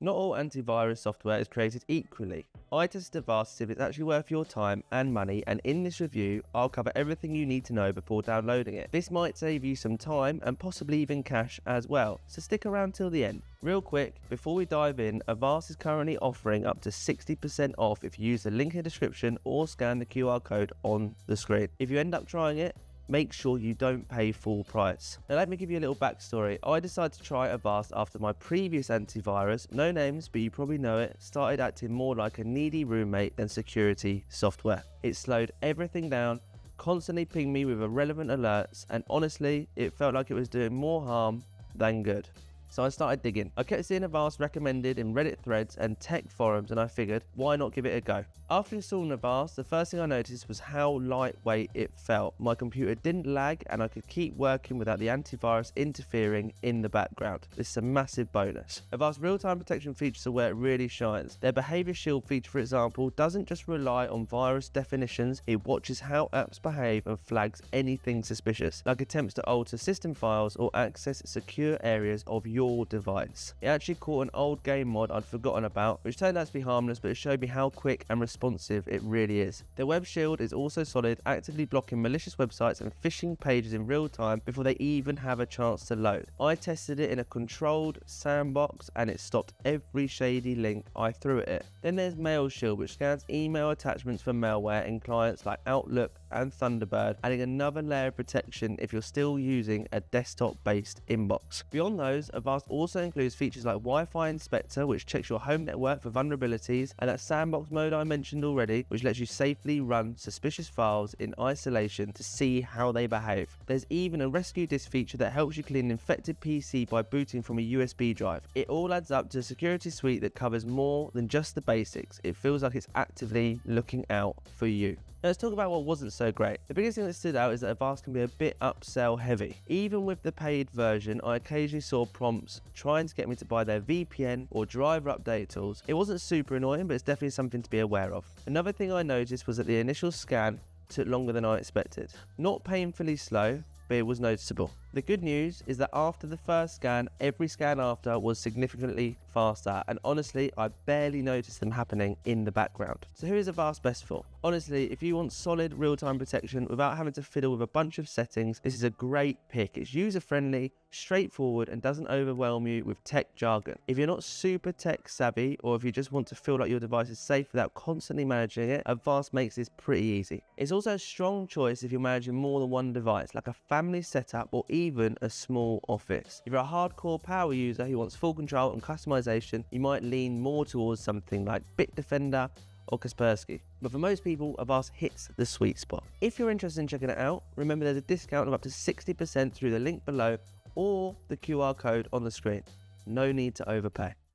Not all antivirus software is created equally. I tested Avast to see if it's actually worth your time and money, and in this review, I'll cover everything you need to know before downloading it. This might save you some time and possibly even cash as well, so stick around till the end. Real quick, before we dive in, Avast is currently offering up to 60% off if you use the link in the description or scan the QR code on the screen. If you end up trying it, make sure you don't pay full price. Now let me give you a little backstory. I decided to try Avast after my previous antivirus, no names but you probably know it, started acting more like a needy roommate than security software. It slowed everything down, constantly pinged me with irrelevant alerts, and honestly, it felt like it was doing more harm than good. So I started digging. I kept seeing Avast recommended in Reddit threads and tech forums, and I figured, why not give it a go? After installing Avast, the first thing I noticed was how lightweight it felt. My computer didn't lag and I could keep working without the antivirus interfering in the background. This is a massive bonus. Avast real-time protection features are where it really shines. Their Behavior Shield feature, for example, doesn't just rely on virus definitions, it watches how apps behave and flags anything suspicious, like attempts to alter system files or access secure areas of your device. It actually caught an old game mod I'd forgotten about, which turned out to be harmless, but it showed me how quick and responsive it really is. The web shield is also solid, actively blocking malicious websites and phishing pages in real time before they even have a chance to load. I tested it in a controlled sandbox and it stopped every shady link I threw at it. Then there's Mail Shield, which scans email attachments for malware in clients like Outlook and Thunderbird, adding another layer of protection if you're still using a desktop-based inbox. Beyond those, Avast also includes features like Wi-Fi Inspector, which checks your home network for vulnerabilities, and that sandbox mode I mentioned already, which lets you safely run suspicious files in isolation to see how they behave. There's even a rescue disk feature that helps you clean an infected PC by booting from a USB drive. It all adds up to a security suite that covers more than just the basics. It feels like it's actively looking out for you. Now let's talk about what wasn't so great. The biggest thing that stood out is that Avast can be a bit upsell heavy. Even with the paid version, I occasionally saw prompts trying to get me to buy their VPN or driver update tools. It wasn't super annoying, but it's definitely something to be aware of. Another thing I noticed was that the initial scan took longer than I expected. Not painfully slow, but it was noticeable. The good news is that after the first scan, every scan after was significantly faster, and honestly, I barely noticed them happening in the background. So who is Avast best for? Honestly, if you want solid real-time protection without having to fiddle with a bunch of settings, this is a great pick. It's user-friendly, straightforward, and doesn't overwhelm you with tech jargon. If you're not super tech savvy, or if you just want to feel like your device is safe without constantly managing it, Avast makes this pretty easy. It's also a strong choice if you're managing more than one device, like a family setup or even a small office. If you're a hardcore power user who wants full control and customization, you might lean more towards something like Bitdefender or Kaspersky. But for most people, Avast hits the sweet spot. If you're interested in checking it out, remember there's a discount of up to 60% through the link below or the QR code on the screen. No need to overpay.